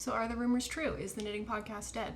So are the rumors true? Is the knitting podcast dead?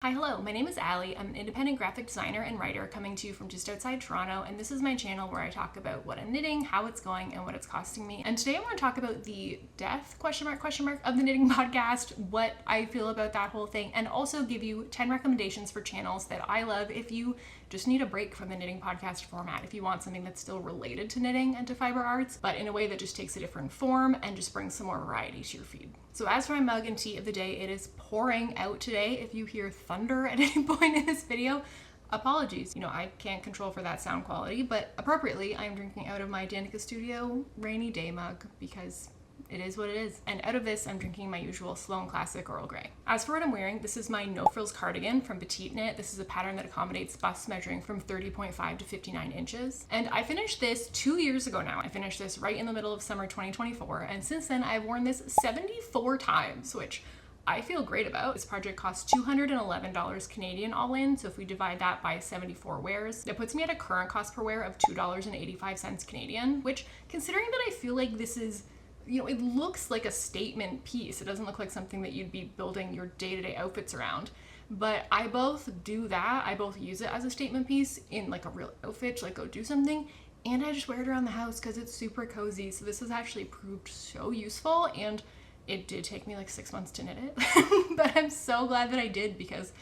Hi, hello, my name is Allie. I'm an independent graphic designer and writer coming to you from just outside Toronto, and this is my channel where I talk about what I'm knitting, how it's going, and what it's costing me. And today I want to talk about the death, question mark, of the knitting podcast, what I feel about that whole thing, and also give you 10 recommendations for channels that I love if you just need a break from the knitting podcast format, if you want something that's still related to knitting and to fiber arts, but in a way that just takes a different form and just brings some more variety to your feed. So as for my mug and tea of the day, it is pouring out today. If you hear thunder at any point in this video, apologies. I can't control for that sound quality, but appropriately, I'm drinking out of my Danica Studio rainy day mug because it is what it is. And out of this, I'm drinking my usual Sloan Classic Earl Grey. As for what I'm wearing, this is my no frills cardigan from Petite Knit. This is a pattern that accommodates busts measuring from 30.5 to 59 inches. And I finished this 2 years ago now. I finished this right in the middle of summer 2024. And since then, I've worn this 74 times, which I feel great about. This project costs $211 Canadian all in, so if we divide that by 74 wears, that puts me at a current cost per wear of $2.85 Canadian, which, considering that I feel like this is, it looks like a statement piece. It doesn't look like something that you'd be building your day-to-day outfits around. But I both do that. I both use it as a statement piece in like a real outfit, to like go do something, and I just wear it around the house because it's super cozy. So this has actually proved so useful, and it did take me like 6 months to knit it, but I'm so glad that I did because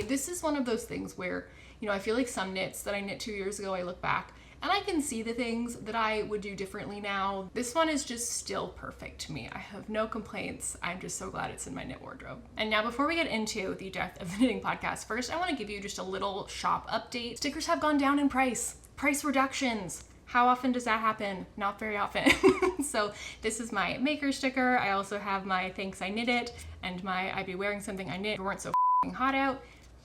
this is one of those things where, I feel like some knits that I knit 2 years ago, I look back and I can see the things that I would do differently now. This one is just still perfect to me. I have no complaints. I'm just so glad it's in my knit wardrobe. And now before we get into the death of the knitting podcast, first I want to give you just a little shop update. Stickers have gone down in price. Price reductions. How often does that happen? Not very often. So this is my maker sticker. I also have my thanks I knit it and my I'd be wearing something I knit if it weren't so hot out.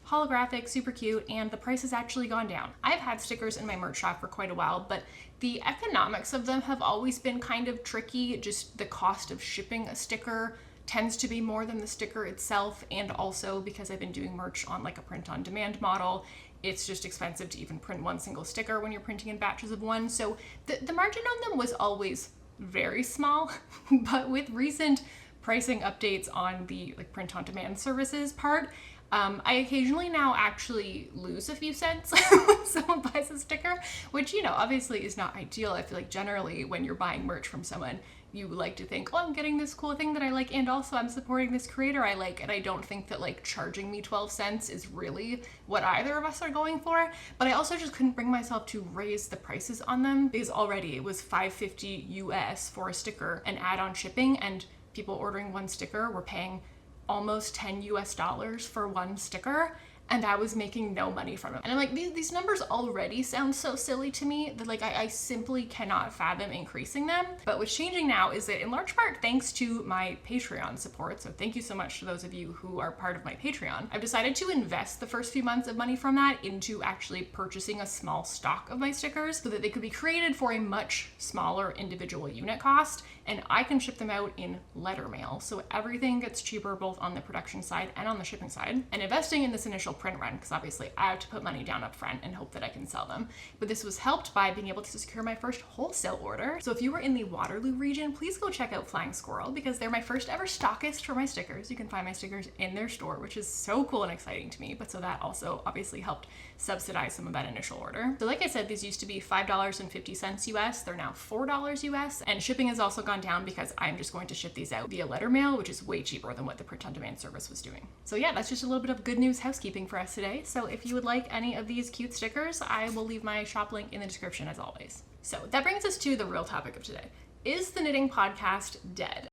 Holographic, super cute, and the price has actually gone down. I've had stickers in my merch shop for quite a while, but the economics of them have always been kind of tricky. Just the cost of shipping a sticker tends to be more than the sticker itself, and also because I've been doing merch on like a print on demand model, it's just expensive to even print one single sticker when you're printing in batches of one. So the margin on them was always very small, but with recent pricing updates on the like print on demand services part, I occasionally now actually lose a few cents when someone buys a sticker, which, obviously is not ideal. I feel like generally when you're buying merch from someone, you like to think, oh, I'm getting this cool thing that I like, and also I'm supporting this creator I like, and I don't think that like charging me 12 cents is really what either of us are going for. But I also just couldn't bring myself to raise the prices on them because already it was $5.50 US for a sticker and add-on shipping, and people ordering one sticker were paying almost $10 US for one sticker, and I was making no money from it. And I'm like, these numbers already sound so silly to me that like I simply cannot fathom increasing them. But what's changing now is that in large part thanks to my Patreon support, so thank you so much to those of you who are part of my Patreon, I've decided to invest the first few months of money from that into actually purchasing a small stock of my stickers so that they could be created for a much smaller individual unit cost, and I can ship them out in letter mail. So everything gets cheaper both on the production side and on the shipping side. And investing in this initial print run, because obviously I have to put money down up front and hope that I can sell them. But this was helped by being able to secure my first wholesale order. So if you were in the Waterloo region, please go check out Flying Squirrel because they're my first ever stockist for my stickers. You can find my stickers in their store, which is so cool and exciting to me. But so that also obviously helped subsidize some of that initial order. So like I said, these used to be $5.50 US. They're now $4 US. And shipping has also gone down because I'm just going to ship these out via letter mail, which is way cheaper than what the print on demand service was doing. So yeah, that's just a little bit of good news housekeeping for us today. So if you would like any of these cute stickers, I will leave my shop link in the description as always. So that brings us to the real topic of today. Is the knitting podcast dead?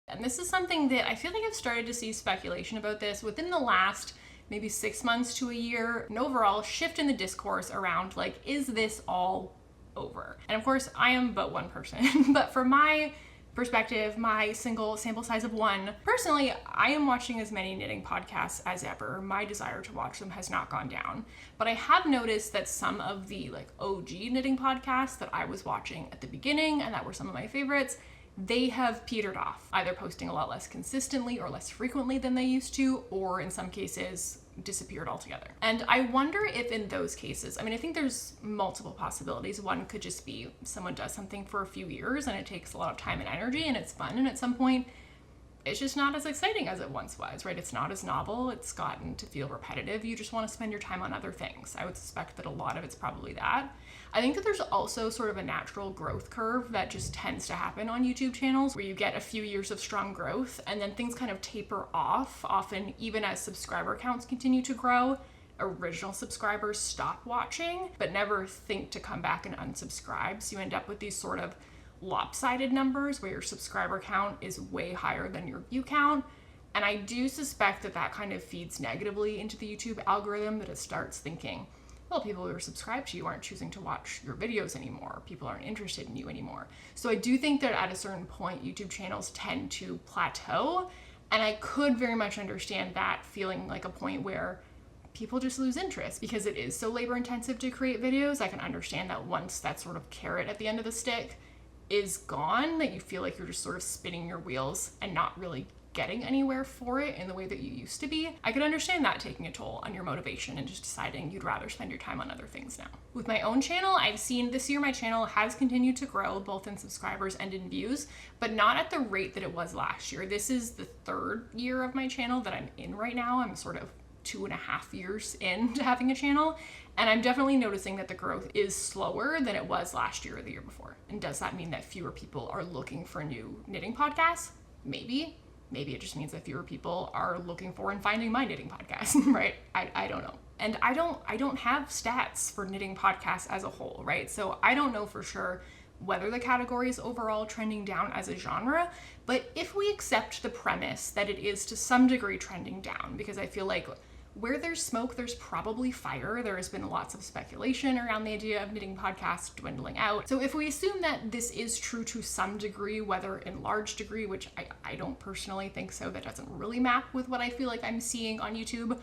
And this is something that I feel like I've started to see speculation about this within the last maybe 6 months to a year, an overall shift in the discourse around like, is this all over? And of course I am but one person, but for my perspective, my single sample size of one, personally, I am watching as many knitting podcasts as ever. My desire to watch them has not gone down, but I have noticed that some of the like OG knitting podcasts that I was watching at the beginning and that were some of my favorites, they have petered off, either posting a lot less consistently or less frequently than they used to, or in some cases disappeared altogether. And I wonder if in those cases, I mean, I think there's multiple possibilities. One could just be someone does something for a few years and it takes a lot of time and energy and it's fun, and at some point it's just not as exciting as it once was, right? It's not as novel. It's gotten to feel repetitive. You just want to spend your time on other things. I would suspect that a lot of it's probably that. I think that there's also sort of a natural growth curve that just tends to happen on YouTube channels where you get a few years of strong growth and then things kind of taper off, often even as subscriber counts continue to grow. Original subscribers stop watching, but never think to come back and unsubscribe. So you end up with these sort of lopsided numbers where your subscriber count is way higher than your view count. And I do suspect that that kind of feeds negatively into the YouTube algorithm, that it starts thinking, well, people who are subscribed to you aren't choosing to watch your videos anymore. People aren't interested in you anymore. So I do think that at a certain point, YouTube channels tend to plateau. And I could very much understand that feeling like a point where people just lose interest because it is so labor intensive to create videos. I can understand that once that sort of carrot at the end of the stick is gone, that you feel like you're just sort of spinning your wheels and not really getting anywhere for it in the way that you used to be. I could understand that taking a toll on your motivation and just deciding you'd rather spend your time on other things now. With my own channel, I've seen this year my channel has continued to grow both in subscribers and in views, but not at the rate that it was last year. This is the third year of my channel that I'm in right now. I'm sort of 2.5 years into having a channel, and I'm definitely noticing that the growth is slower than it was last year or the year before. And does that mean that fewer people are looking for new knitting podcasts? Maybe. Maybe it just means that fewer people are looking for and finding my knitting podcast, right? I don't know. And I don't have stats for knitting podcasts as a whole, right? So I don't know for sure whether the category is overall trending down as a genre, but if we accept the premise that it is to some degree trending down, because I feel like where there's smoke, there's probably fire. There has been lots of speculation around the idea of knitting podcasts dwindling out. So if we assume that this is true to some degree, whether in large degree, which I don't personally think so, that doesn't really map with what I feel like I'm seeing on YouTube,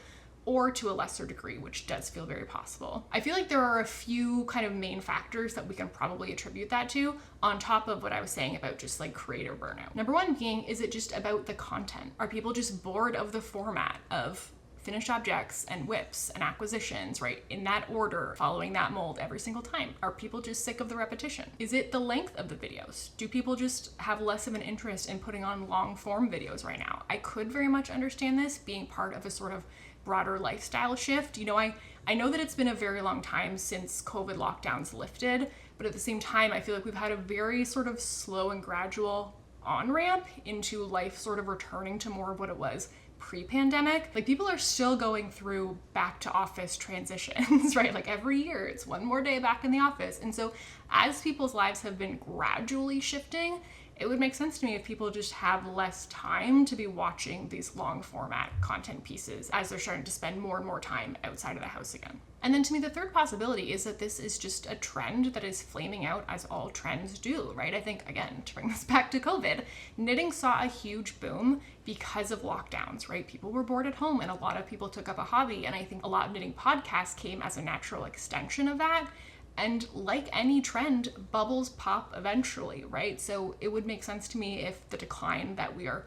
or to a lesser degree, which does feel very possible. I feel like there are a few kind of main factors that we can probably attribute that to, on top of what I was saying about just like creator burnout. Number one being, is it just about the content? Are people just bored of the format of finished objects and whips and acquisitions, right? In that order, following that mold every single time? Are people just sick of the repetition? Is it the length of the videos? Do people just have less of an interest in putting on long form videos right now? I could very much understand this being part of a sort of broader lifestyle shift. You know, I know that it's been a very long time since COVID lockdowns lifted, but at the same time, I feel like we've had a very sort of slow and gradual on-ramp into life sort of returning to more of what it was pre-pandemic. Like, people are still going through back to office transitions, right? Like every year it's one more day back in the office. And so as people's lives have been gradually shifting, it would make sense to me if people just have less time to be watching these long format content pieces as they're starting to spend more and more time outside of the house again. And then to me, the third possibility is that this is just a trend that is flaming out, as all trends do, right? I think, again, to bring this back to COVID, knitting saw a huge boom because of lockdowns, right? People were bored at home and a lot of people took up a hobby. And I think a lot of knitting podcasts came as a natural extension of that. And like any trend, bubbles pop eventually, right? So it would make sense to me if the decline that we are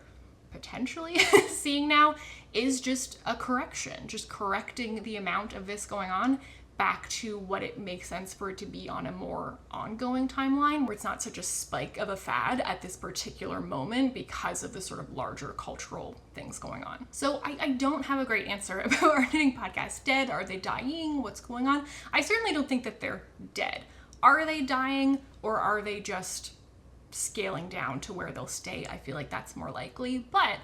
potentially seeing now is just a correction, just correcting the amount of this going on back to what it makes sense for it to be on a more ongoing timeline, where it's not such a spike of a fad at this particular moment because of the sort of larger cultural things going on. So I don't have a great answer about our knitting podcast dead. Are they dying? What's going on? I certainly don't think that they're dead. Are they dying, or are they just scaling down to where they'll stay? I feel like that's more likely, but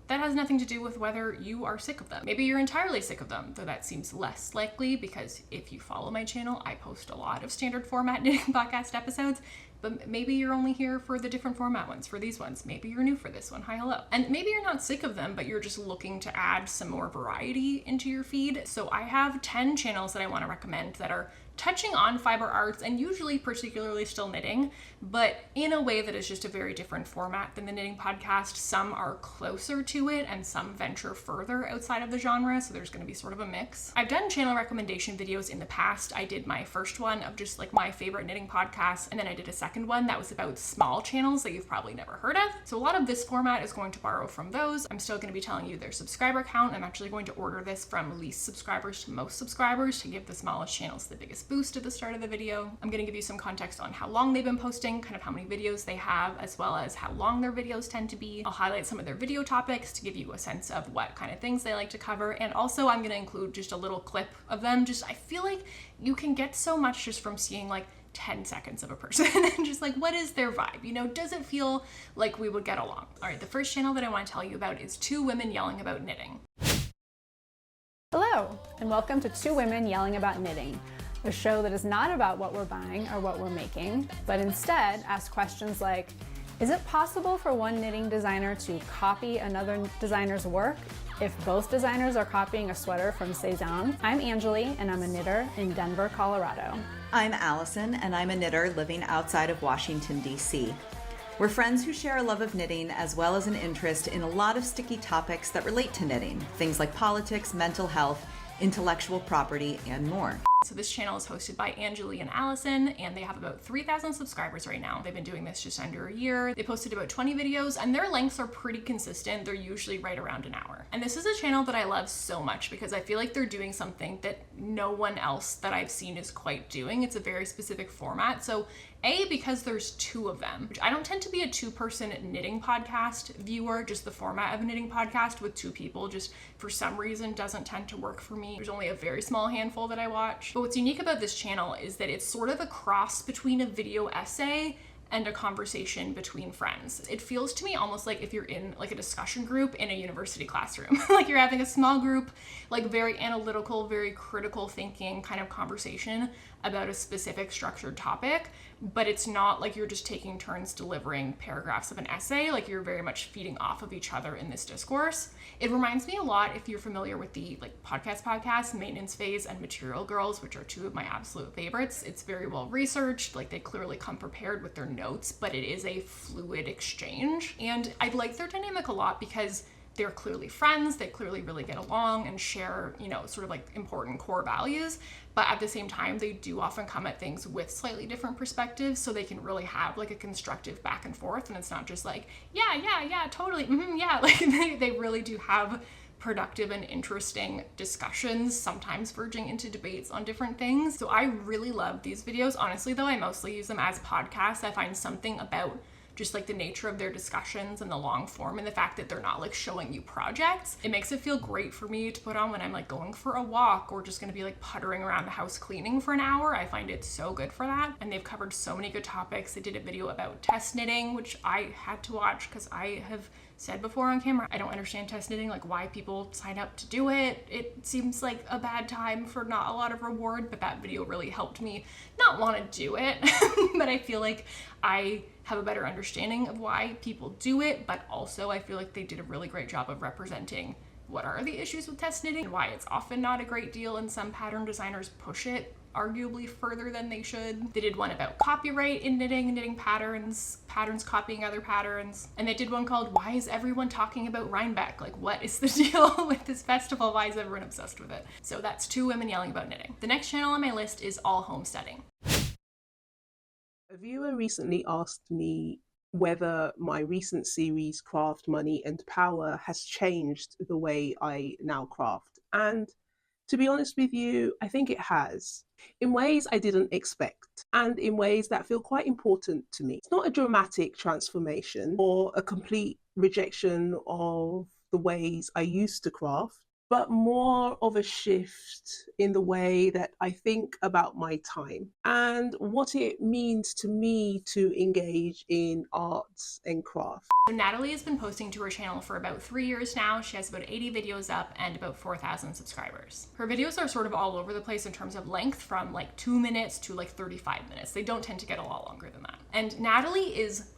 that has nothing to do with whether you are sick of them. Maybe you're entirely sick of them, though that seems less likely, because if you follow my channel, I post a lot of standard format knitting podcast episodes, but maybe you're only here for the different format ones, for these ones. Maybe you're new for this one. Hi, hello. And maybe you're not sick of them, but you're just looking to add some more variety into your feed. So I have 10 channels that I want to recommend that are touching on fiber arts and usually particularly still knitting, but in a way that is just a very different format than the knitting podcast. Some are closer to it and some venture further outside of the genre, so there's going to be sort of a mix. I've done channel recommendation videos in the past. I did my first one of just like my favorite knitting podcasts, and then I did a second one that was about small channels that you've probably never heard of. So a lot of this format is going to borrow from those. I'm still going to be telling you their subscriber count. I'm actually going to order this from least subscribers to most subscribers to give the smallest channels the biggest boost at the start of the video. I'm going to give you some context on how long they've been posting, kind of how many videos they have, as well as how long their videos tend to be. I'll highlight some of their video topics to give you a sense of what kind of things they like to cover. And also I'm going to include just a little clip of them. I feel like you can get so much just from seeing like 10 seconds of a person and just like, what is their vibe? You know, does it feel like we would get along? All right, the first channel that I want to tell you about is Two Women Yelling About Knitting. Hello, and welcome to Two Women Yelling About Knitting, a show that is not about what we're buying or what we're making, but instead asks questions like, is it possible for one knitting designer to copy another designer's work if both designers are copying a sweater from Cezanne? I'm Anjali, and I'm a knitter in Denver, Colorado. I'm Allison, and I'm a knitter living outside of Washington, D.C. We're friends who share a love of knitting as well as an interest in a lot of sticky topics that relate to knitting, things like politics, mental health, intellectual property, and more. So this channel is hosted by Anjali and Allison, and they have about 3,000 subscribers right now. They've been doing this just under a year. They posted about 20 videos, and their lengths are pretty consistent. They're usually right around an hour. And this is a channel that I love so much because I feel like they're doing something that no one else that I've seen is quite doing. It's a very specific format. So because there's two of them. I don't tend to be a two-person knitting podcast viewer. Just the format of a knitting podcast with two people just for some reason doesn't tend to work for me. There's only a very small handful that I watch. But what's unique about this channel is that it's sort of a cross between a video essay and a conversation between friends. It feels to me almost like if you're in like a discussion group in a university classroom, like you're having a small group, like very analytical, very critical thinking kind of conversation about a specific structured topic, but it's not like you're just taking turns delivering paragraphs of an essay, like you're very much feeding off of each other in this discourse. It reminds me a lot, if you're familiar with the like podcast, Maintenance Phase and Material Girls, which are two of my absolute favorites. It's very well researched, like they clearly come prepared with their notes, but it is a fluid exchange. And I like their dynamic a lot because they're clearly friends, they clearly really get along and share, you know, sort of like important core values, but at the same time, they do often come at things with slightly different perspectives, so they can really have like a constructive back and forth, and it's not just like, yeah, totally, yeah, like they really do have productive and interesting discussions, sometimes verging into debates on different things. So I really love these videos. Honestly, though, I mostly use them as podcasts. I find something about just like the nature of their discussions and the long form and the fact that they're not like showing you projects. It makes it feel great for me to put on when I'm like going for a walk or just gonna be like puttering around the house cleaning for an hour. I find it so good for that. And they've covered so many good topics. They did a video about test knitting, which I had to watch because I have said before on camera, I don't understand test knitting, like why people sign up to do it. It seems like a bad time for not a lot of reward, but that video really helped me not want to do it. But I feel like I have a better understanding of why people do it, but also I feel like they did a really great job of representing what are the issues with test knitting and why it's often not a great deal, and some pattern designers push it arguably further than they should. They did one about copyright in knitting and knitting patterns copying other patterns. And they did one called Why is everyone talking about Rhinebeck? Like, what is the deal with this festival? Why is everyone obsessed with it? So that's Two Women Yelling About Knitting. The next channel on my list is All Homesteading. A viewer recently asked me whether my recent series, Craft, Money and Power, has changed the way I now craft. And to be honest with you, I think it has, in ways I didn't expect, and in ways that feel quite important to me. It's not a dramatic transformation or a complete rejection of the ways I used to craft, but more of a shift in the way that I think about my time and what it means to me to engage in arts and craft. So Natalie has been posting to her channel for about 3 years now. She has about 80 videos up and about 4,000 subscribers. Her videos are sort of all over the place in terms of length, from like 2 minutes to like 35 minutes. They don't tend to get a lot longer than that. And Natalie is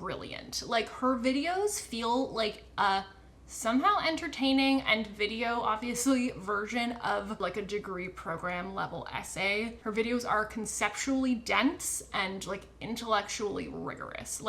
brilliant. Like, her videos feel like a somehow entertaining and video, obviously, version of like a degree program level essay. Her videos are conceptually dense and like intellectually rigorous.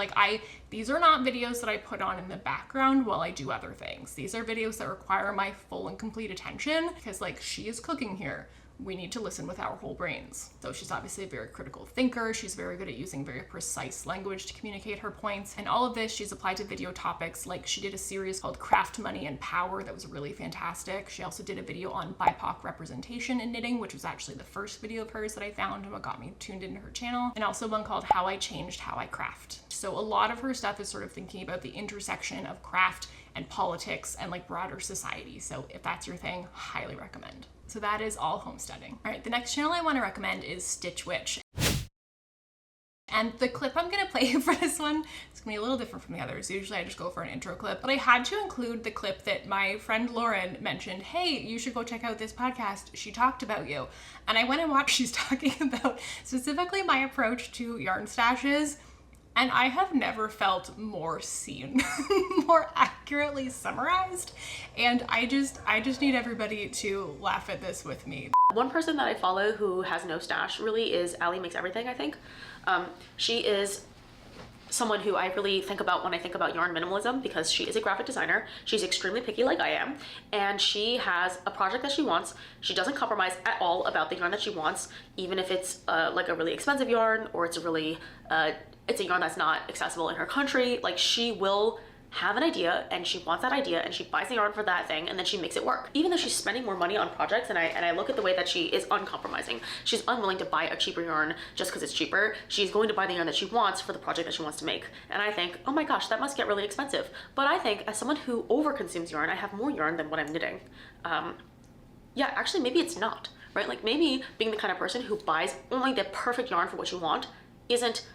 These are not videos that I put on in the background while I do other things. These are videos that require my full and complete attention because like she is cooking here. We need to listen with our whole brains. So she's obviously a very critical thinker. She's very good at using very precise language to communicate her points. And all of this she's applied to video topics. Like she did a series called Craft, Money, and Power that was really fantastic. She also did a video on BIPOC representation in knitting, which was actually the first video of hers that I found and what got me tuned into her channel. And also one called How I Changed How I Craft. So a lot of her stuff is sort of thinking about the intersection of craft and politics and like broader society. So if that's your thing, highly recommend. So that is all homesteading. All right, the next channel I want to recommend is Stitch Witch. And the clip I'm gonna play for this one is gonna be a little different from the others. Usually I just go for an intro clip, but I had to include the clip that my friend Lauren mentioned. Hey, you should go check out this podcast. She talked about you. And I went and watched, she's talking about specifically my approach to yarn stashes. And I have never felt more seen, more accurately summarized. And I just need everybody to laugh at this with me. One person that I follow who has no stash really is Ali Makes Everything, I think. She is someone who I really think about when I think about yarn minimalism because she is a graphic designer. She's extremely picky like I am, and she has a project that she wants. She doesn't compromise at all about the yarn that she wants, even if it's like a really expensive yarn or it's a really it's a yarn that's not accessible in her country. Like she will have an idea and she wants that idea and she buys the yarn for that thing and then she makes it work. Even though she's spending more money on projects, and I look at the way that she is uncompromising. She's unwilling to buy a cheaper yarn just because it's cheaper. She's going to buy the yarn that she wants for the project that she wants to make. And I think, oh my gosh, that must get really expensive. But I think as someone who overconsumes yarn, I have more yarn than what I'm knitting. Yeah, actually maybe it's not, right? Like maybe being the kind of person who buys only the perfect yarn for what you want isn't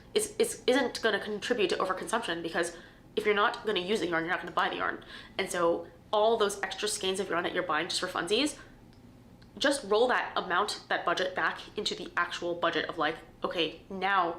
going to contribute to overconsumption, because if you're not going to use the yarn, you're not going to buy the yarn. And so all those extra skeins of yarn that you're buying just for funsies, just roll that amount, that budget back into the actual budget of like, okay, now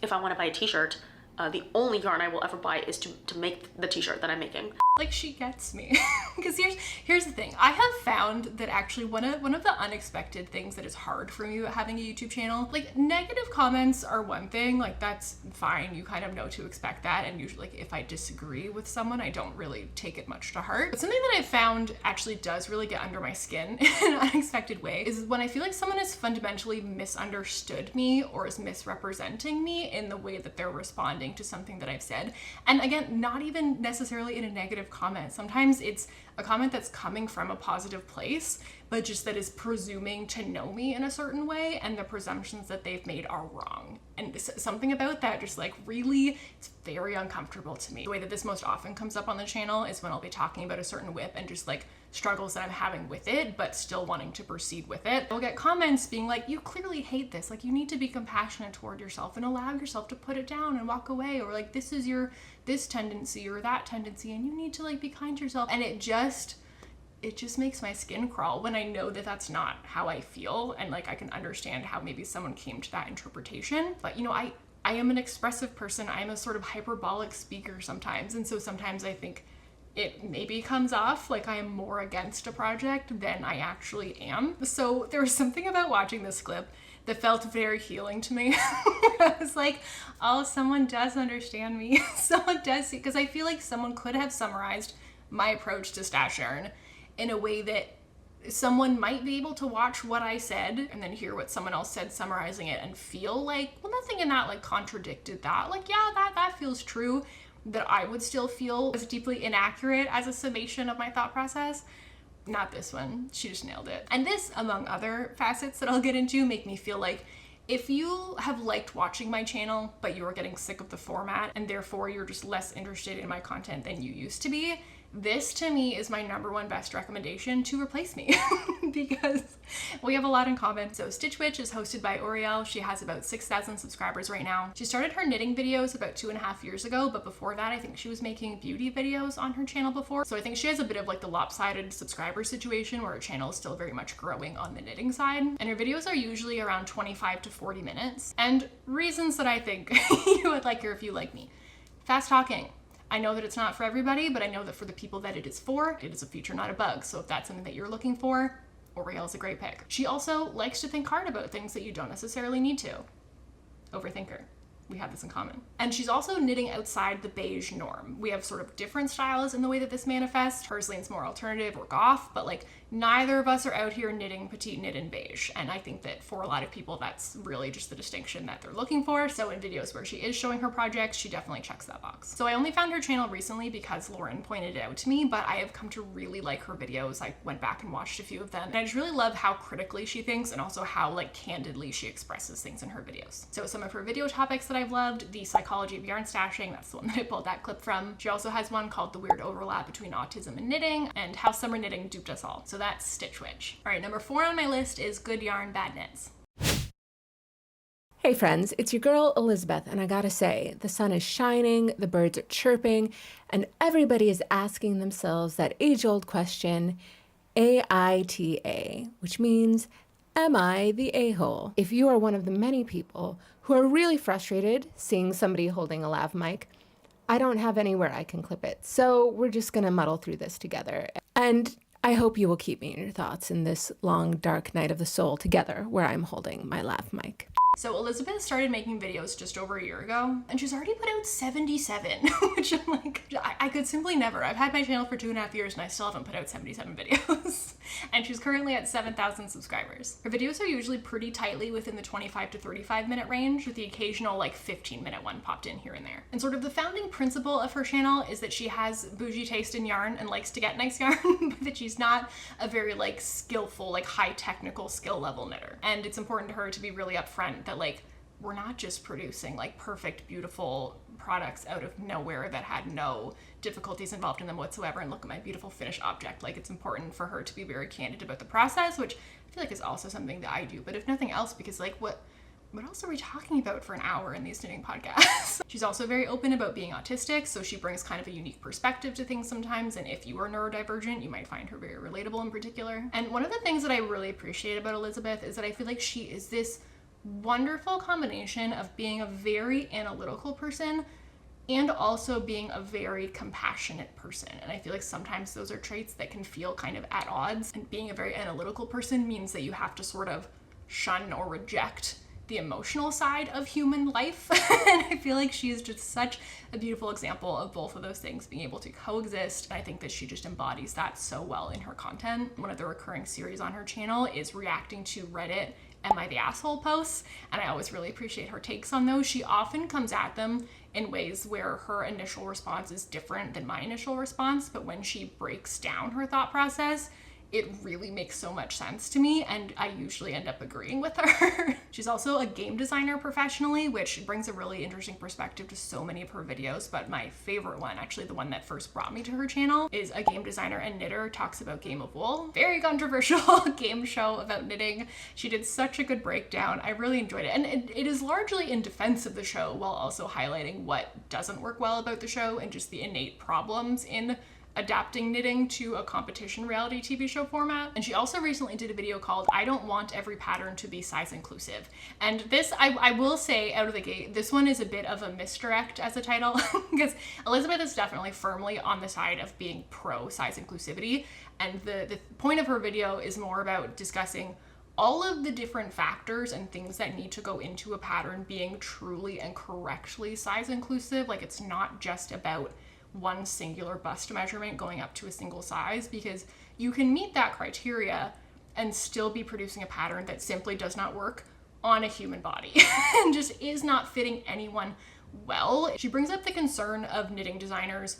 if I want to buy a t-shirt, the only yarn I will ever buy is to make the t-shirt that I'm making. Like she gets me. Because here's the thing. I have found that actually one of the unexpected things that is hard for me about having a YouTube channel, like negative comments are one thing, like that's fine. You kind of know to expect that. And usually like if I disagree with someone, I don't really take it much to heart. But something that I've found actually does really get under my skin in an unexpected way is when I feel like someone has fundamentally misunderstood me or is misrepresenting me in the way that they're responding to something that I've said. And again, not even necessarily in a negative comment. Sometimes it's a comment that's coming from a positive place, but just that is presuming to know me in a certain way, and the presumptions that they've made are wrong. And something about that just like really, it's very uncomfortable to me. The way that this most often comes up on the channel is when I'll be talking about a certain whip and just like struggles that I'm having with it, but still wanting to proceed with it. I'll get comments being like, you clearly hate this. Like you need to be compassionate toward yourself and allow yourself to put it down and walk away. Or like, this is your, this tendency or that tendency, and you need to like be kind to yourself. And it just makes my skin crawl when I know that that's not how I feel. And like, I can understand how maybe someone came to that interpretation, but you know, I am an expressive person. I'm a sort of hyperbolic speaker sometimes. And so sometimes I think it maybe comes off like I am more against a project than I actually am. So there was something about watching this clip that felt very healing to me. I was like, oh, someone does understand me. Someone does see, because I feel like someone could have summarized my approach to stash yarn in a way that someone might be able to watch what I said and then hear what someone else said summarizing it and feel like, well, nothing in that like contradicted that. Like, yeah, that feels true. That I would still feel as deeply inaccurate as a summation of my thought process. Not this one. She just nailed it. And this, among other facets that I'll get into, make me feel like if you have liked watching my channel, but you are getting sick of the format and therefore you're just less interested in my content than you used to be, this to me is my #1 best recommendation to replace me because we have a lot in common. So Stitch Witch is hosted by Oriel. She has about 6,000 subscribers right now. She started her knitting videos about 2.5 years ago, but before that, I think she was making beauty videos on her channel before. So I think she has a bit of like the lopsided subscriber situation where her channel is still very much growing on the knitting side. And her videos are usually around 25 to 40 minutes. And reasons that I think you would like her if you like me. Fast talking. I know that it's not for everybody, but I know that for the people that it is for, it is a feature, not a bug. So if that's something that you're looking for, L'Oreal is a great pick. She also likes to think hard about things that you don't necessarily need to. Overthinker. We have this in common. And she's also knitting outside the beige norm. We have sort of different styles in the way that this manifests. Hers leans more alternative or goth, but like neither of us are out here knitting petite knit in beige. And I think that for a lot of people, that's really just the distinction that they're looking for. So in videos where she is showing her projects, she definitely checks that box. So I only found her channel recently because Lauren pointed it out to me, but I have come to really like her videos. I went back and watched a few of them, and I just really love how critically she thinks and also how like candidly she expresses things in her videos. So some of her video topics that I've loved, the psychology of yarn stashing, that's the one that I pulled that clip from. She also has one called the weird overlap between autism and knitting, and how summer knitting duped us all. So that's Stitch Witch. All right, number 4 on my list is good yarn, bad knits. Hey friends, it's your girl Elizabeth, and I gotta say, the sun is shining, the birds are chirping, and everybody is asking themselves that age-old question, AITA, which means, am I the a-hole? If you are one of the many people who are really frustrated seeing somebody holding a lav mic, I don't have anywhere I can clip it, so we're just gonna muddle through this together. And I hope you will keep me in your thoughts in this long, dark night of the soul together where I'm holding my lav mic. So Elizabeth started making videos just over a year ago, and she's already put out 77, which I'm like, I could simply never. I've had my channel for 2.5 years and I still haven't put out 77 videos. And she's currently at 7,000 subscribers. Her videos are usually pretty tightly within the 25 to 35 minute range, with the occasional like 15-minute one popped in here and there. And sort of the founding principle of her channel is that she has bougie taste in yarn and likes to get nice yarn, but that she's not a very like skillful, like high technical skill level knitter. And it's important to her to be really upfront that like we're not just producing like perfect, beautiful products out of nowhere that had no difficulties involved in them whatsoever, and look at my beautiful finished object. Like, it's important for her to be very candid about the process, which I feel like is also something that I do, but if nothing else, because like what else are we talking about for an hour in these knitting podcasts? She's also very open about being autistic, so she brings kind of a unique perspective to things sometimes, and if you are neurodivergent, you might find her very relatable in particular. And one of the things that I really appreciate about Elizabeth is that I feel like she is this wonderful combination of being a very analytical person and also being a very compassionate person. And I feel like sometimes those are traits that can feel kind of at odds. And being a very analytical person means that you have to sort of shun or reject the emotional side of human life. And I feel like she is just such a beautiful example of both of those things being able to coexist. And I think that she just embodies that so well in her content. One of the recurring series on her channel is reacting to Reddit Am I the Asshole posts, and I always really appreciate her takes on those. She often comes at them in ways where her initial response is different than my initial response, but when she breaks down her thought process, it really makes so much sense to me, and I usually end up agreeing with her. She's also a game designer professionally, which brings a really interesting perspective to so many of her videos, but my favorite one, actually the one that first brought me to her channel, is a game designer and knitter talks about Game of Wool. Very controversial game show about knitting. She did such a good breakdown. I really enjoyed it, and it is largely in defense of the show while also highlighting what doesn't work well about the show and just the innate problems in adapting knitting to a competition reality TV show format. And she also recently did a video called I Don't Want Every Pattern to Be Size Inclusive. And this, I will say out of the gate, this one is a bit of a misdirect as a title because Elizabeth is definitely firmly on the side of being pro size inclusivity. And the point of her video is more about discussing all of the different factors and things that need to go into a pattern being truly and correctly size inclusive. Like, it's not just about one singular bust measurement going up to a single size, because you can meet that criteria and still be producing a pattern that simply does not work on a human body and just is not fitting anyone well. She brings up the concern of knitting designers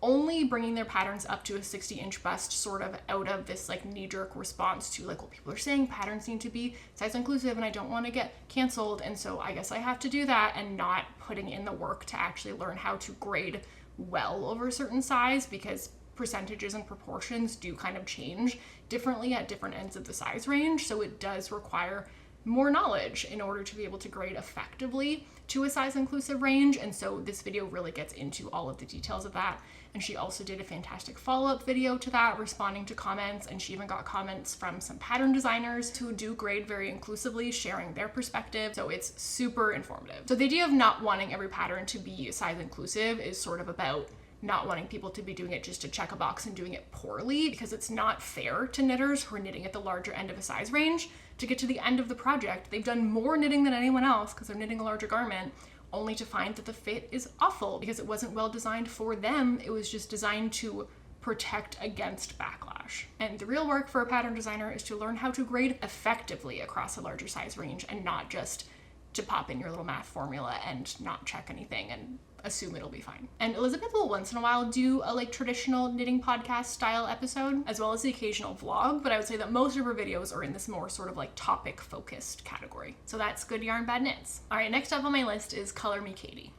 only bringing their patterns up to a 60-inch bust sort of out of this like knee-jerk response to like, well, people are saying patterns need to be size inclusive and I don't want to get canceled, and so I guess I have to do that, and not putting in the work to actually learn how to grade well over a certain size, because percentages and proportions do kind of change differently at different ends of the size range. So it does require more knowledge in order to be able to grade effectively to a size inclusive range. And so this video really gets into all of the details of that. And she also did a fantastic follow-up video to that, responding to comments, and she even got comments from some pattern designers who do grade very inclusively, sharing their perspective. So it's super informative. So the idea of not wanting every pattern to be size inclusive is sort of about not wanting people to be doing it just to check a box and doing it poorly, because it's not fair to knitters who are knitting at the larger end of a size range to get to the end of the project. They've done more knitting than anyone else because they're knitting a larger garment, only to find that the fit is awful because it wasn't well designed for them. It was just designed to protect against backlash. And the real work for a pattern designer is to learn how to grade effectively across a larger size range, and not just to pop in your little math formula and not check anything and assume it'll be fine. And Elizabeth will once in a while do a like traditional knitting podcast style episode, as well as the occasional vlog, but I would say that most of her videos are in this more sort of like topic focused category. So that's Good Yarn Bad Knits. All right, next up on my list is Color Me Katey.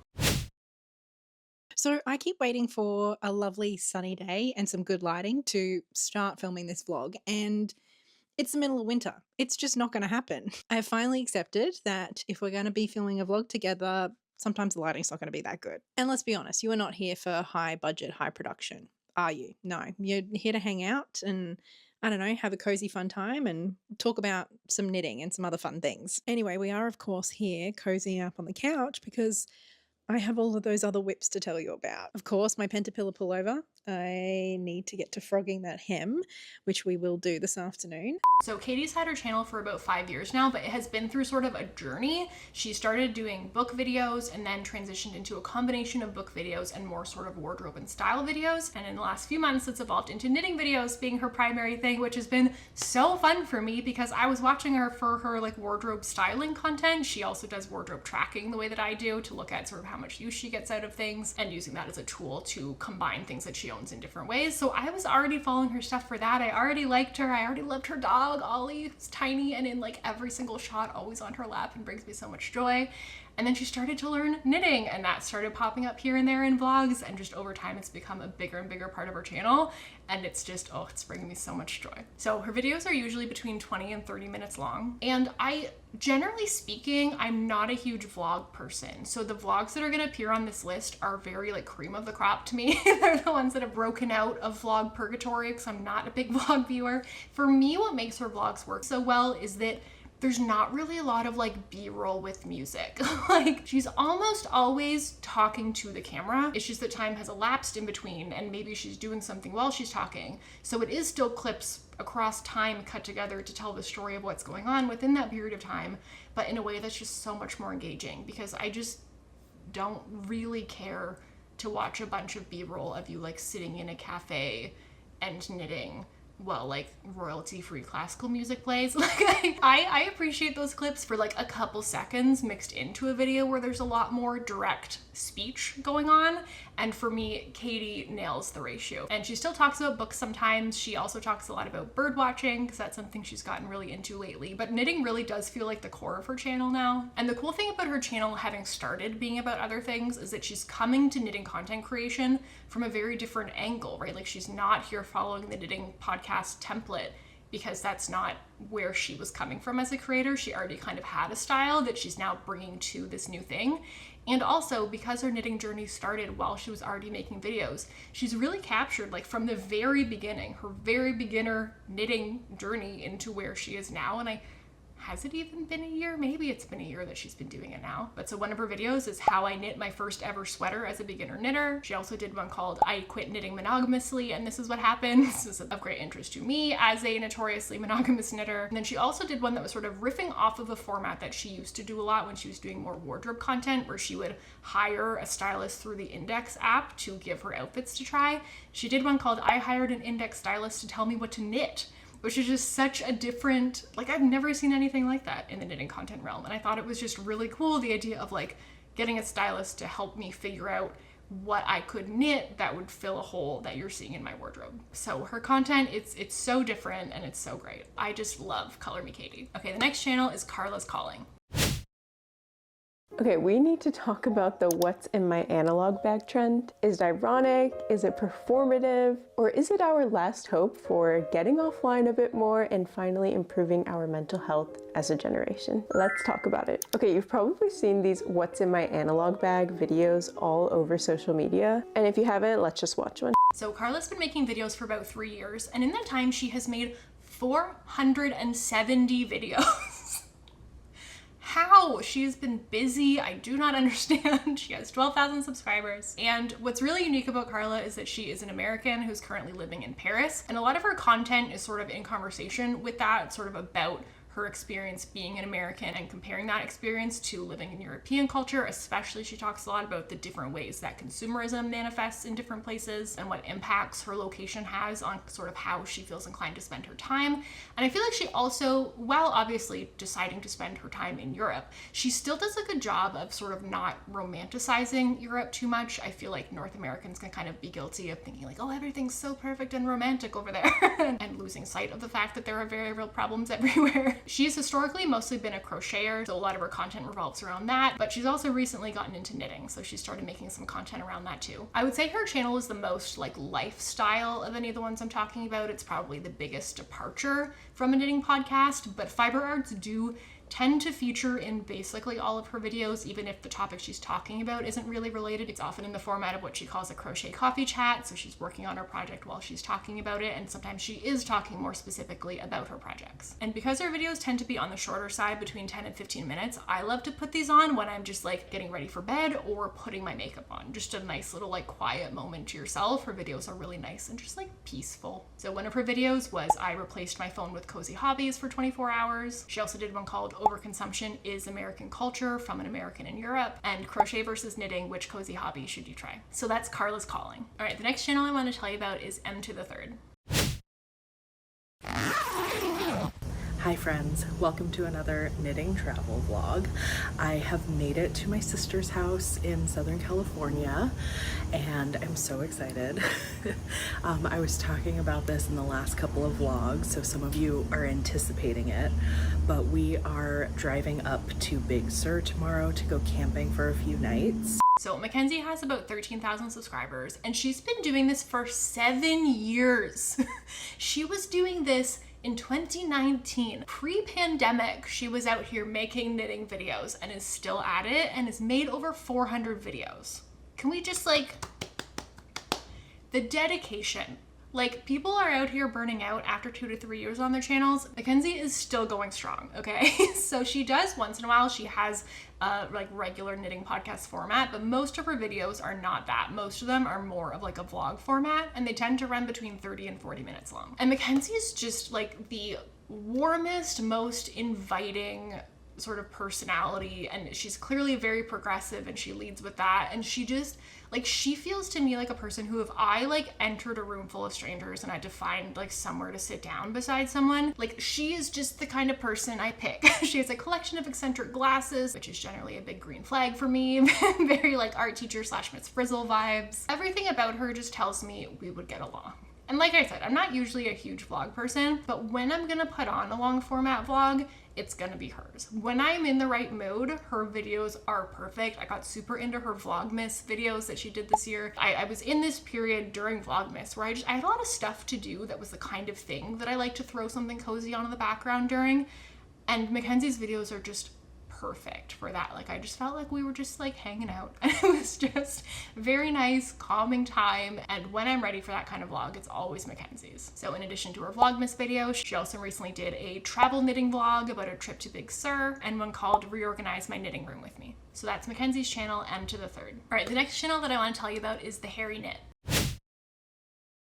So I keep waiting for a lovely sunny day and some good lighting to start filming this vlog, and it's the middle of winter. It's just not going to happen. I have finally accepted that if we're going to be filming a vlog together, sometimes the lighting's not going to be that good. And let's be honest, you are not here for high budget, high production, are you? No, you're here to hang out and, I don't know, have a cozy fun time and talk about some knitting and some other fun things. Anyway, we are of course here cozying up on the couch because I have all of those other whips to tell you about. Of course, my pentapillar pullover. I need to get to frogging that hem, which we will do this afternoon. So Katey's had her channel for about 5 years now, but it has been through sort of a journey. She started doing book videos and then transitioned into a combination of book videos and more sort of wardrobe and style videos. And in the last few months, it's evolved into knitting videos being her primary thing, which has been so fun for me because I was watching her for her like wardrobe styling content. She also does wardrobe tracking the way that I do, to look at sort of how much use she gets out of things and using that as a tool to combine things that she owns in different ways. So I was already following her stuff for that. I already liked her. I already loved her dog, Ollie, who's tiny and in like every single shot always on her lap and brings me so much joy. And then she started to learn knitting, and that started popping up here and there in vlogs, and just over time it's become a bigger and bigger part of her channel, and it's just, oh, it's bringing me so much joy. So her videos are usually between 20 and 30 minutes long, and generally speaking, I'm not a huge vlog person. So the vlogs that are gonna appear on this list are very like cream of the crop to me. They're the ones that have broken out of vlog purgatory because I'm not a big vlog viewer. For me, what makes her vlogs work so well is that there's not really a lot of like B-roll with music. Like she's almost always talking to the camera. It's just that time has elapsed in between and maybe she's doing something while she's talking. So it is still clips across time cut together to tell the story of what's going on within that period of time, but in a way that's just so much more engaging, because I just don't really care to watch a bunch of B-roll of you like sitting in a cafe and knitting while like royalty-free classical music plays. Like I appreciate those clips for like a couple seconds mixed into a video where there's a lot more direct speech going on. And for me, Katey nails the ratio. And she still talks about books sometimes. She also talks a lot about bird watching because that's something she's gotten really into lately. But knitting really does feel like the core of her channel now. And the cool thing about her channel having started being about other things is that she's coming to knitting content creation from a very different angle, right? Like she's not here following the knitting podcast template, because that's not where she was coming from as a creator. She already kind of had a style that she's now bringing to this new thing. And also because her knitting journey started while she was already making videos, she's really captured like from the very beginning, her very beginner knitting journey into where she is now. And has it even been a year? Maybe it's been a year that she's been doing it now. But so one of her videos is how I knit my first ever sweater as a beginner knitter. She also did one called I Quit Knitting Monogamously, and this is what happened. This is of great interest to me as a notoriously monogamous knitter. And then she also did one that was sort of riffing off of a format that she used to do a lot when she was doing more wardrobe content, where she would hire a stylist through the Index app to give her outfits to try. She did one called I Hired an Index Stylist to Tell Me What to Knit, which is just such a different, like I've never seen anything like that in the knitting content realm. And I thought it was just really cool, the idea of like getting a stylist to help me figure out what I could knit that would fill a hole that you're seeing in my wardrobe. So her content, it's so different and it's so great. I just love Color Me Katey. Okay, the next channel is Carla's Calling. Okay, we need to talk about the what's in my analog bag trend. Is it ironic? Is it performative? Or is it our last hope for getting offline a bit more and finally improving our mental health as a generation? Let's talk about it. Okay, you've probably seen these what's in my analog bag videos all over social media. And if you haven't, let's just watch one. So Carla's been making videos for about 3 years, and in that time she has made 470 videos. How How? She has been busy. I do not understand. She has 12,000 subscribers. And what's really unique about Carla is that she is an American who's currently living in Paris. And a lot of her content is sort of in conversation with that. It's sort of about her experience being an American and comparing that experience to living in European culture. Especially, she talks a lot about the different ways that consumerism manifests in different places and what impacts her location has on sort of how she feels inclined to spend her time. And I feel like she also, while obviously deciding to spend her time in Europe, she still does a good job of sort of not romanticizing Europe too much. I feel like North Americans can kind of be guilty of thinking like, oh, everything's so perfect and romantic over there and losing sight of the fact that there are very real problems everywhere. She's historically mostly been a crocheter, so a lot of her content revolves around that, but she's also recently gotten into knitting, so she started making some content around that too. I would say her channel is the most like lifestyle of any of the ones I'm talking about. It's probably the biggest departure from a knitting podcast, but fiber arts do tend to feature in basically all of her videos, even if the topic she's talking about isn't really related. It's often in the format of what she calls a crochet coffee chat, so she's working on her project while she's talking about it, and sometimes she is talking more specifically about her projects. And because her videos tend to be on the shorter side, between 10 and 15 minutes, I love to put these on when I'm just like getting ready for bed or putting my makeup on. Just a nice little like quiet moment to yourself. Her videos are really nice and just like peaceful. So one of her videos was I replaced my phone with cozy hobbies for 24 hours. She also did one called Overconsumption is American Culture from an American in Europe, and Crochet versus Knitting, which cozy hobby should you try? So that's Carla's calling. All right, the next channel I want to tell you about is M to the third. Hi friends, welcome to another knitting travel vlog. I have made it to my sister's house in Southern California and I'm so excited. I was talking about this in the last couple of vlogs, so some of you are anticipating it, but we are driving up to Big Sur tomorrow to go camping for a few nights. So Mackenzie has about 13,000 subscribers and she's been doing this for 7 years. She was doing this in 2019, pre-pandemic. She was out here making knitting videos and is still at it and has made over 400 videos. Can we just like, the dedication. Like, people are out here burning out after 2 to 3 years on their channels. Mackenzie is still going strong, okay? So she does once in a while, she has like regular knitting podcast format, but most of her videos are not that. Most of them are more of like a vlog format, and they tend to run between 30 and 40 minutes long. And Mackenzie is just like the warmest, most inviting sort of personality, and she's clearly very progressive and she leads with that, and she just like, she feels to me like a person who, if I like entered a room full of strangers and I had to find like somewhere to sit down beside someone, like she is just the kind of person I pick. She has a collection of eccentric glasses, which is generally a big green flag for me. Very like art teacher / Miss Frizzle vibes. Everything about her just tells me we would get along. And like I said, I'm not usually a huge vlog person, but when I'm gonna put on a long format vlog, it's gonna be hers. When I'm in the right mood, her videos are perfect. I got super into her Vlogmas videos that she did this year. I was in this period during Vlogmas where I had a lot of stuff to do that was the kind of thing that I like to throw something cozy on in the background during. And Mackenzie's videos are just perfect for that. Like, I just felt like we were just like hanging out. And it was just very nice, calming time. And when I'm ready for that kind of vlog, it's always Mackenzie's. So in addition to her Vlogmas video, she also recently did a travel knitting vlog about her trip to Big Sur, and one called Reorganize My Knitting Room with Me. So that's Mackenzie's channel, M to the third. All right, the next channel that I want to tell you about is The Hairy Knit.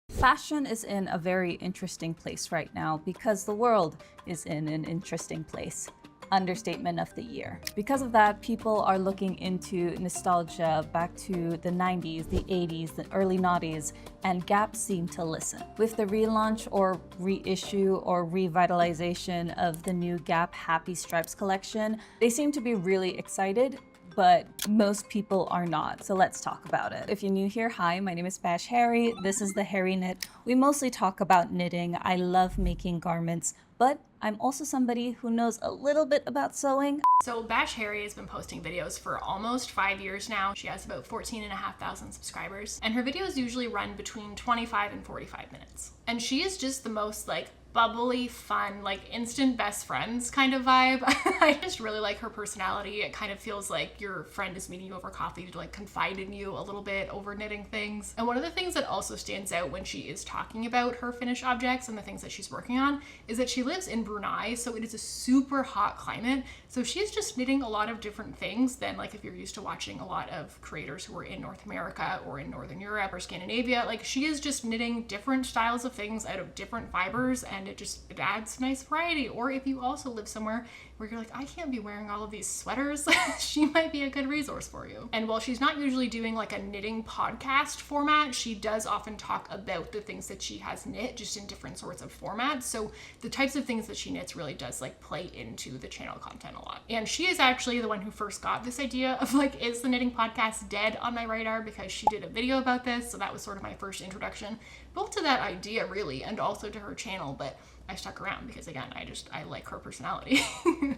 Fashion is in a very interesting place right now because the world is in an interesting place. Understatement of the year. Because of that, people are looking into nostalgia back to the 90s, the 80s, the early noughties, and Gap seemed to listen. With the relaunch or reissue or revitalization of the new Gap Happy Stripes collection, they seem to be really excited, but most people are not. So let's talk about it. If you're new here, hi, my name is Bash Harry. This is The Hairy Knit. We mostly talk about knitting. I love making garments, but I'm also somebody who knows a little bit about sewing. So Bash Harry has been posting videos for almost 5 years now. She has about 14,500 subscribers, and her videos usually run between 25 and 45 minutes. And she is just the most like bubbly, fun, like instant best friends kind of vibe. I just really like her personality. It kind of feels like your friend is meeting you over coffee to like confide in you a little bit over knitting things. And one of the things that also stands out when she is talking about her finished objects and the things that she's working on is that she lives in Brunei, so it is a super hot climate. So she's just knitting a lot of different things than like if you're used to watching a lot of creators who are in North America or in Northern Europe or Scandinavia. Like she is just knitting different styles of things out of different fibers, and it adds nice variety. Or if you also live somewhere where you're like, I can't be wearing all of these sweaters, she might be a good resource for you. And while she's not usually doing like a knitting podcast format, she does often talk about the things that she has knit just in different sorts of formats. So the types of things that she knits really does like play into the channel content a lot. And she is actually the one who first got this idea of like, is the knitting podcast dead on my radar, because she did a video about this. So that was sort of my first introduction, both to that idea really, and also to her channel. But I stuck around because again, I like her personality.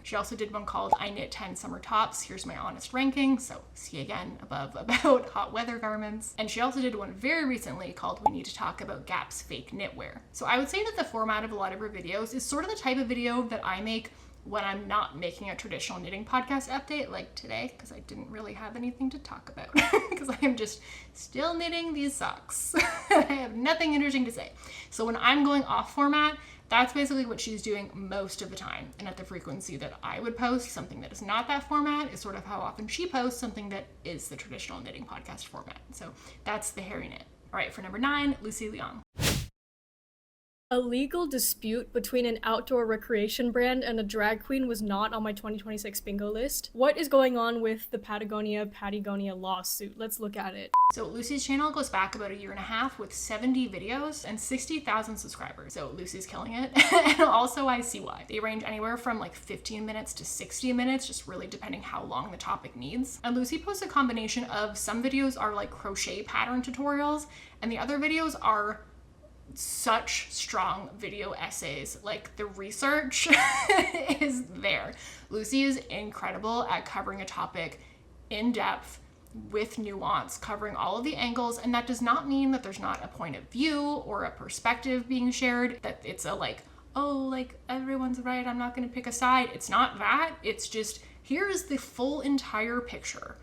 She also did one called I Knit 10 Summer Tops. Here's my honest ranking. So see again above about hot weather garments. And she also did one very recently called We Need to Talk About Gap's Fake Knitwear. So I would say that the format of a lot of her videos is sort of the type of video that I make when I'm not making a traditional knitting podcast update like today, because I didn't really have anything to talk about because I am just still knitting these socks. I have nothing interesting to say. So when I'm going off format, that's basically what she's doing most of the time. And at the frequency that I would post something that is not that format is sort of how often she posts something that is the traditional knitting podcast format. So that's the hairy knit. All right, for number 9, Lucy Liang. A legal dispute between an outdoor recreation brand and a drag queen was not on my 2026 bingo list. What is going on with the Patagonia lawsuit? Let's look at it. So Lucy's channel goes back about a year and a half with 70 videos and 60,000 subscribers. So Lucy's killing it. And also I see why. They range anywhere from like 15 minutes to 60 minutes, just really depending how long the topic needs. And Lucy posts a combination of some videos are like crochet pattern tutorials, and the other videos are such strong video essays. Like the research is there. Lucy is incredible at covering a topic in depth with nuance, covering all of the angles. And that does not mean that there's not a point of view or a perspective being shared, that it's a like, oh, like everyone's right, I'm not going to pick a side. It's not that. It's just, here's the full entire picture.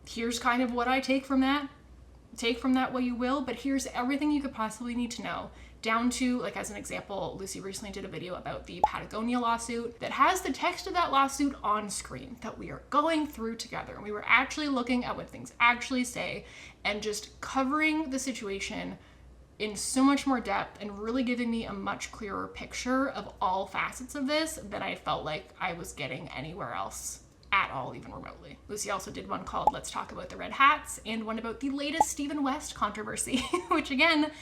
Here's kind of what I take from that. Take from that what you will, but here's everything you could possibly need to know, down to, like as an example, Lucy recently did a video about the Patagonia lawsuit that has the text of that lawsuit on screen that we are going through together. And we were actually looking at what things actually say and just covering the situation in so much more depth and really giving me a much clearer picture of all facets of this than I felt like I was getting anywhere else at all, even remotely. Lucy also did one called Let's Talk About the Red Hats, and one about the latest Stephen West controversy, which again,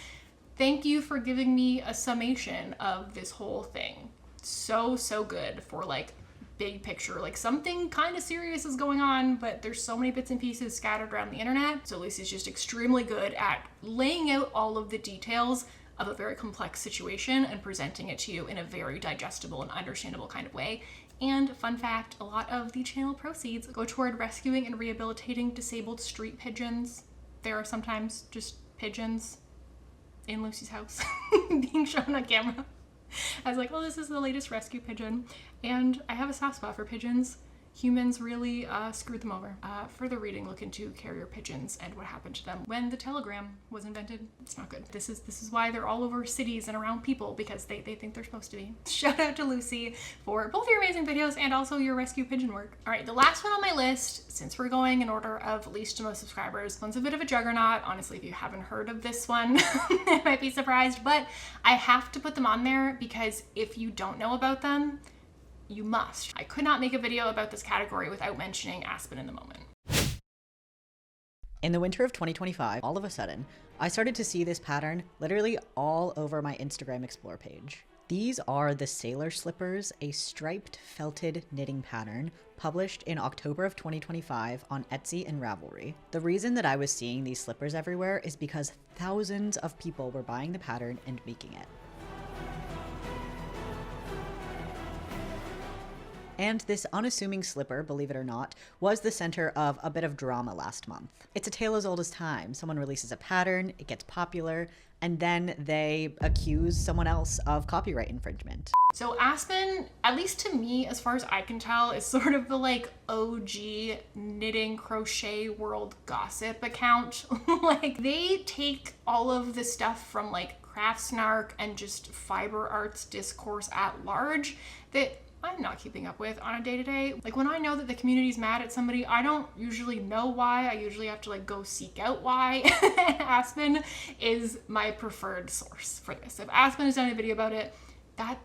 thank you for giving me a summation of this whole thing. So good for like big picture, like something kind of serious is going on, but there's so many bits and pieces scattered around the internet. So Lucy's just extremely good at laying out all of the details of a very complex situation and presenting it to you in a very digestible and understandable kind of way. And fun fact, a lot of the channel proceeds go toward rescuing and rehabilitating disabled street pigeons. There are sometimes just pigeons in Lucy's house being shown on camera. I was like, oh, this is the latest rescue pigeon. And I have a soft spot for pigeons. Humans really screwed them over. Further reading, look into carrier pigeons and what happened to them when the telegram was invented. It's not good. This is why they're all over cities and around people, because they think they're supposed to be. Shout out to Lucy for both your amazing videos and also your rescue pigeon work. All right, the last one on my list, since we're going in order of least to most subscribers, one's a bit of a juggernaut. Honestly, if you haven't heard of this one, I might be surprised, but I have to put them on there because if you don't know about them, you must. I could not make a video about this category without mentioning Aspen in the Moment. In the winter of 2025, all of a sudden, I started to see this pattern literally all over my Instagram Explore page. These are the Sailor Slippers, a striped felted knitting pattern published in October of 2025 on Etsy and Ravelry. The reason that I was seeing these slippers everywhere is because thousands of people were buying the pattern and making it. And this unassuming slipper, believe it or not, was the center of a bit of drama last month. It's a tale as old as time. Someone releases a pattern, it gets popular, and then they accuse someone else of copyright infringement. So Aspen, at least to me, as far as I can tell, is sort of the like OG knitting crochet world gossip account. Like they take all of the stuff from like Craftsnark and just fiber arts discourse at large that I'm not keeping up with on a day-to-day. Like when I know that the community's mad at somebody, I don't usually know why. I usually have to like go seek out why. Aspen is my preferred source for this. If Aspen has done a video about it,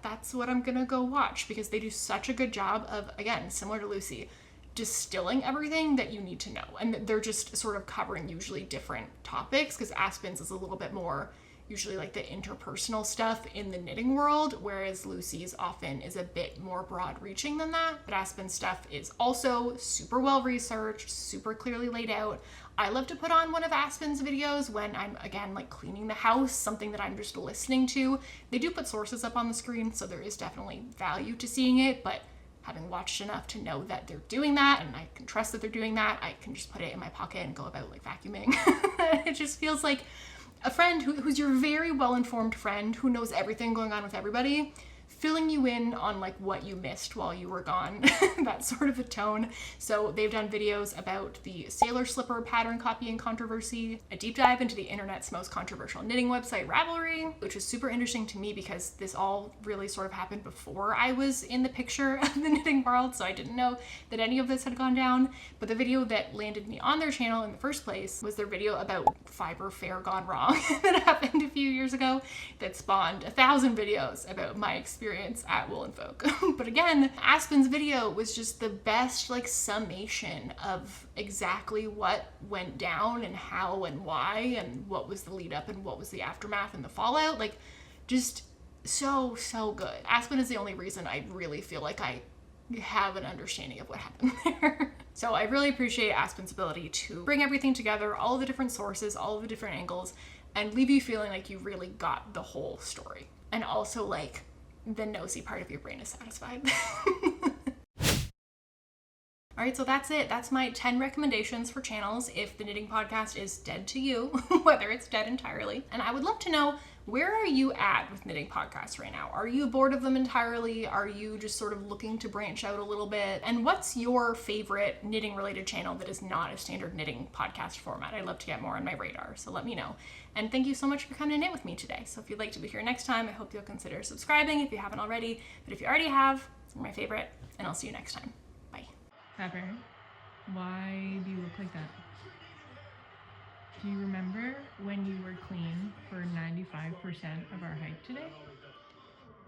that's what I'm gonna go watch, because they do such a good job of, again, similar to Lucy, distilling everything that you need to know. And they're just sort of covering usually different topics, because Aspen's is a little bit more usually like the interpersonal stuff in the knitting world, whereas Lucy's often is a bit more broad reaching than that. But Aspen's stuff is also super well researched, super clearly laid out. I love to put on one of Aspen's videos when I'm, again, like cleaning the house, something that I'm just listening to. They do put sources up on the screen, so there is definitely value to seeing it, but having watched enough to know that they're doing that, and I can trust that they're doing that, I can just put it in my pocket and go about like vacuuming. It just feels like a friend who's your very well-informed friend who knows everything going on with everybody, filling you in on like what you missed while you were gone. That sort of a tone. So they've done videos about the sailor slipper pattern copying controversy, a deep dive into the internet's most controversial knitting website Ravelry, which is super interesting to me because this all really sort of happened before I was in the picture of the knitting world, so I didn't know that any of this had gone down. But the video that landed me on their channel in the first place was their video about fiber fair gone wrong that happened a few years ago that spawned 1,000 videos about my experience at Wool and Folk. But again, Aspen's video was just the best like summation of exactly what went down and how and why and what was the lead up and what was the aftermath and the fallout. Like just so good. Aspen is the only reason I really feel like I have an understanding of what happened there. So I really appreciate Aspen's ability to bring everything together, all of the different sources, all of the different angles, and leave you feeling like you really got the whole story. And also like the nosy part of your brain is satisfied. All right, so that's it. That's my 10 recommendations for channels if the knitting podcast is dead to you, whether it's dead entirely. And I would love to know, where are you at with knitting podcasts right now? Are you bored of them entirely? Are you just sort of looking to branch out a little bit? And what's your favorite knitting related channel that is not a standard knitting podcast format? I'd love to get more on my radar, so let me know. And thank you so much for coming to knit with me today. So if you'd like to be here next time, I hope you'll consider subscribing if you haven't already. But if you already have, you're my favorite, and I'll see you next time. Bye. Pepper, why do you look like that? Do you remember when you were clean for 95% of our hike today?